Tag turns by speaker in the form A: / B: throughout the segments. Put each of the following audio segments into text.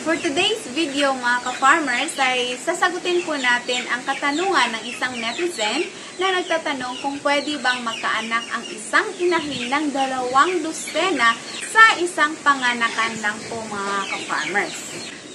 A: For today's video mga ka-farmers ay sasagutin po natin ang katanungan ng isang netizen na nagtatanong kung pwede bang magkaanak ang isang inahin ng 2 dosena sa isang panganakan lang po mga ka-farmers.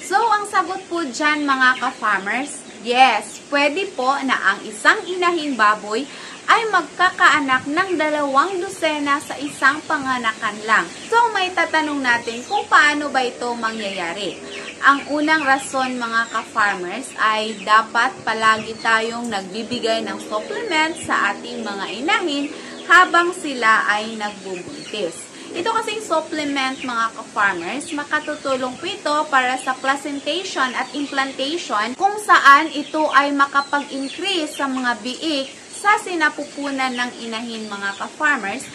A: So ang sagot po dyan mga ka-farmers, yes, pwede po na ang isang inahin baboy ay magkakaanak ng 2 dosena sa isang panganakan lang. So may tatanong natin kung paano ba ito mangyayari. Ang unang rason mga ka-farmers ay dapat palagi tayong nagbibigay ng supplement sa ating mga inahin habang sila ay nagbubuntis. Ito kasing supplement mga ka-farmers, makatutulong po ito para sa placentation at implantation kung saan ito ay makapag-increase sa mga biik sa sinapupunan ng inahin mga ka-farmers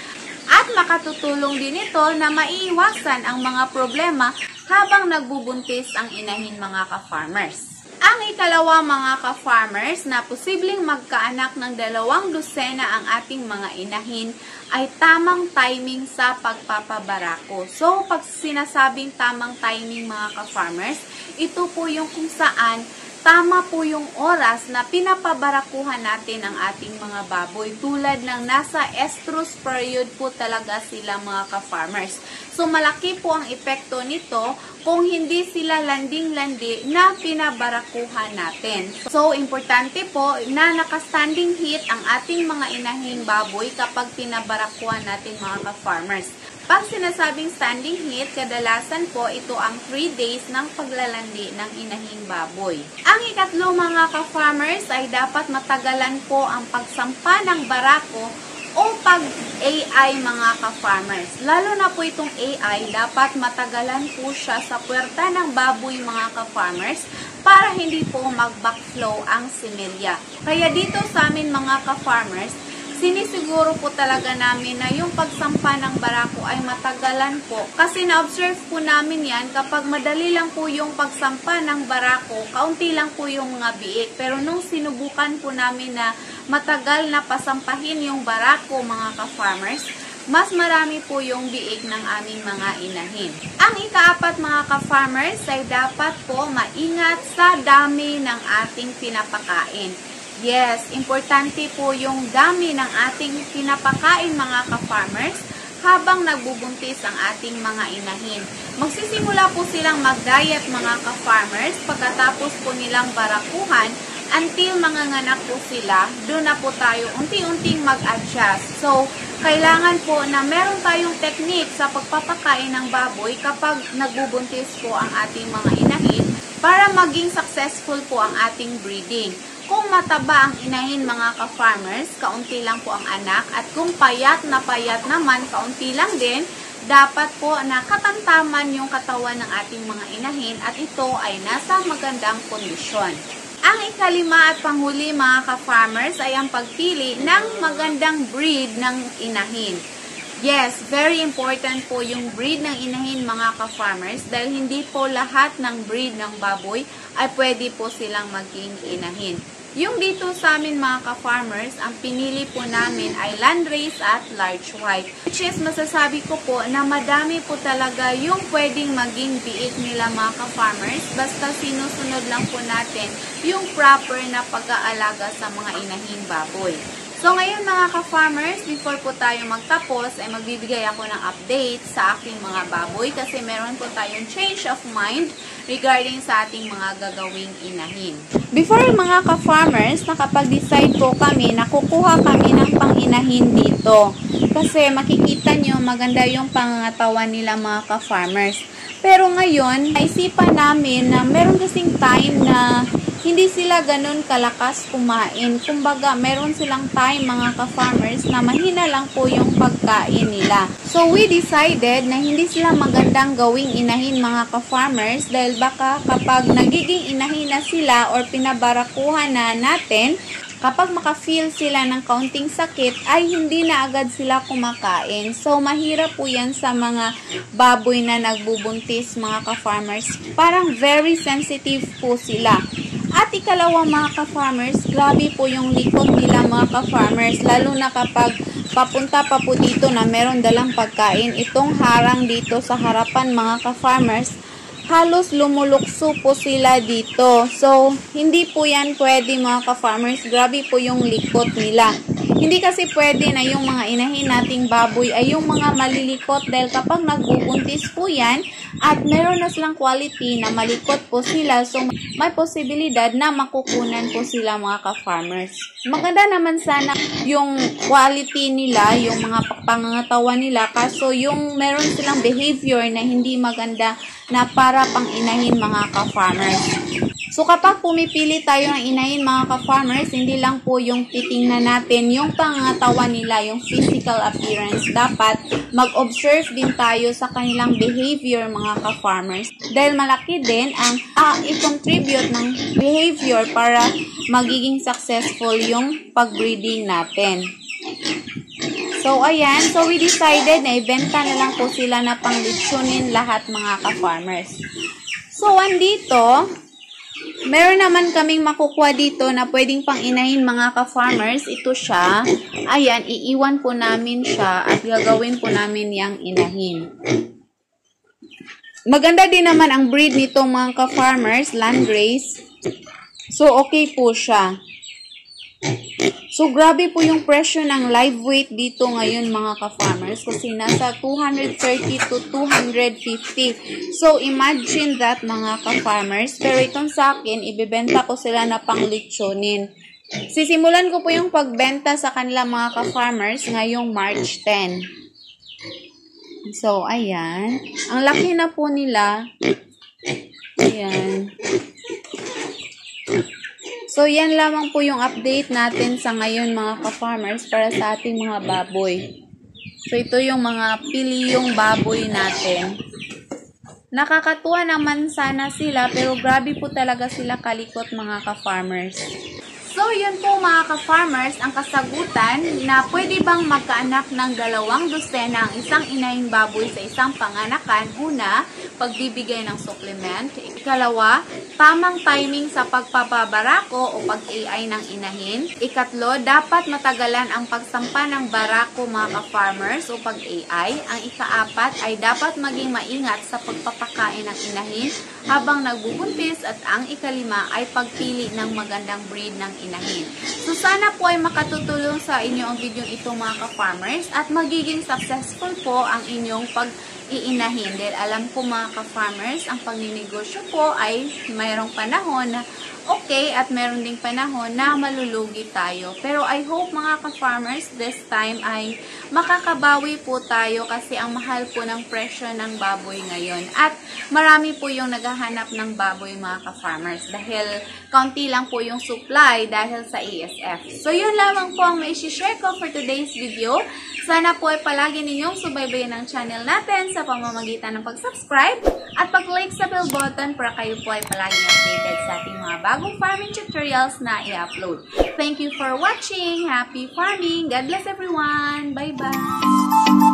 A: at makatutulong din ito na maiiwasan ang mga problema habang nagbubuntis ang inahin mga ka-farmers. Ang ikalawa mga ka-farmers na posibleng magkaanak ng 2 dosena ang ating mga inahin ay tamang timing sa pagpapabarako. So pag sinasabing tamang timing mga ka-farmers, ito po yung kung saan tama po yung oras na pinapabarakuhan natin ang ating mga baboy. Tulad ng nasa estrus period po talaga sila mga ka-farmers. So malaki po ang epekto nito kung hindi sila landing-landi na pinabarakuhan natin. So importante po na naka-standing heat ang ating mga inahing baboy kapag pinabarakuhan natin mga ka-farmers. Pag sinasabing standing heat, kadalasan po ito ang 3 days ng paglalandi ng inahing baboy. Ang ikatlo mga ka-farmers ay dapat matagalan po ang pagsampa ng barako o pag-AI mga ka-farmers. Lalo na po itong AI, dapat matagalan po siya sa puwerta ng baboy mga ka-farmers para hindi po mag-backflow ang similya. Kaya dito sa amin mga ka-farmers, sinisiguro po talaga namin na yung pagsampa ng barako ay matagalan po. Kasi na-observe po namin yan kapag madali lang po yung pagsampa ng barako, kaunti lang po yung mga biik. Pero nung sinubukan po namin na matagal na pasampahin yung barako mga ka-farmers, mas marami po yung biik ng aming mga inahin. Ang ikaapat mga ka-farmers ay dapat po maingat sa dami ng ating pinapakain. Yes, importante po yung dami ng ating pinapakain mga ka-farmers habang nagbubuntis ang ating mga inahin. Magsisimula po silang mag-diet mga ka-farmers pagkatapos po nilang barakuhan until manganganak po sila. Doon na po tayo unti-unting mag-adjust. So, kailangan po na meron tayong technique sa pagpapakain ng baboy kapag nagbubuntis po ang ating mga inahin para maging successful po ang ating breeding. Kung mataba ang inahin mga ka-farmers, kaunti lang po ang anak. At kung payat naman, kaunti lang din, dapat po na katamtaman yung katawan ng ating mga inahin at ito ay nasa magandang kondisyon. Ang ikalima at panghuli mga ka-farmers ay ang pagpili ng magandang breed ng inahin. Yes, very important po yung breed ng inahin mga ka-farmers dahil hindi po lahat ng breed ng baboy ay pwede po silang maging inahin. Yung dito sa amin mga ka-farmers, ang pinili po namin ay landrace at large white. Which is masasabi ko po na madami po talaga yung pwedeng maging biik nila mga ka-farmers basta sinusunod lang po natin yung proper na pag-aalaga sa mga inahing baboy. So ngayon mga ka-farmers, before po tayo magtapos ay magbibigay ako ng update sa aking mga baboy kasi meron po tayong change of mind regarding sa ating mga gagawing inahin. Before mga ka-farmers, nakapag-decide po kami na kukuha kami ng pang-inahin dito. Kasi makikita nyo maganda yung pangangatawan nila mga ka-farmers. Pero ngayon, naisipan namin na meron kasing time na hindi sila ganun kalakas kumain. Kumbaga, meron silang time mga ka-farmers na mahina lang po yung pagkain nila. So, we decided na hindi sila magandang gawing inahin mga ka-farmers dahil baka kapag nagiging inahin na sila or pinabarakuhan na natin, kapag maka-feel sila ng kaunting sakit, ay hindi na agad sila kumakain. So, mahirap po yan sa mga baboy na nagbubuntis mga ka-farmers. Parang very sensitive po sila. At ikalawa mga ka-farmers, grabe po yung likod nila mga ka-farmers, lalo na kapag papunta pa po dito na meron dalang pagkain. Itong harang dito sa harapan mga ka-farmers, halos lumulukso po sila dito. So, hindi po yan pwede mga ka-farmers. Grabe po yung likot nila. Hindi kasi pwede na yung mga inahin nating baboy ay yung mga malilikot dahil kapag nagbubuntis po yan at meron na silang quality na malikot po sila, so may posibilidad na makukunan po sila mga ka-farmers. Maganda naman sana yung quality nila, yung mga pangangatawan nila, kaso yung meron silang behavior na hindi maganda na para pang inahin mga ka-farmers. So kapag pumipili tayo ng inahin mga ka-farmers, hindi lang po yung titingnan natin yung pangangatawan nila, yung physical appearance. Dapat mag-observe din tayo sa kanilang behavior mga ka-farmers. Dahil malaki din ang i-contribute ng behavior para magiging successful yung pag-breeding natin. So, ayan. So, we decided na ibenta na lang po sila na pang-litsunin lahat mga ka-farmers. So, andito, meron naman kaming makukuha dito na pwedeng pang-inahin mga ka-farmers. Ito siya. Ayan, iiwan po namin siya at gagawin po namin yung inahin. Maganda din naman ang breed nito mga ka-farmers, Landrace. So, okay po siya. So, grabe po yung presyo ng live weight dito ngayon mga ka-farmers kasi nasa 230 to 250. So, imagine that mga ka-farmers. Pero itong sa akin, ibebenta ko sila na pang-litsunin. Sisimulan ko po yung pagbenta sa kanila mga ka-farmers ngayong March 10. So, ayan. Ang laki na po nila. Ayan. So, yan lamang po yung update natin sa ngayon mga ka-farmers para sa ating mga baboy. So, ito yung mga piliyong baboy natin. Nakakatuwa naman sana sila pero grabe po talaga sila kalikot mga ka-farmers. So, yun po mga ka-farmers ang kasagutan na pwede bang magkaanak ng 2 dosena ang isang inahing baboy sa isang panganakan. Una, pagbibigay ng supplement. Ikalawa, tamang timing sa pagpapabarako o pag-AI ng inahin. Ikatlo, dapat matagalan ang pagsampa ng barako mga ka-farmers o pag-AI. Ang ikaapat ay dapat maging maingat sa pagpapakain ng inahin habang nagbubuntis at ang ikalima ay pagpili ng magandang breed ng inahin. So sana po ay makatutulong sa inyo ang video ito mga ka-farmers at magiging successful po ang inyong pag-iinahin. Dahil alam ko mga ka-farmers, ang pagninegosyo po ay mayroong panahon na okay at meron ding panahon na malulugi tayo. Pero I hope mga ka-farmers this time ay makakabawi po tayo kasi ang mahal po ng presyo ng baboy ngayon. At marami po yung naghahanap ng baboy mga ka-farmers dahil kaunti lang po yung supply dahil sa ESF. So yun lamang po ang mai-share ko for today's video. Sana po ay palagi ninyong subaybayan ang channel natin sa pamamagitan ng pag-subscribe at pag-like sa bell button para kayo po ay palagi updated sa ating mga bagong farming tutorials na i-upload. Thank you for watching. Happy farming. God bless everyone. Bye-bye.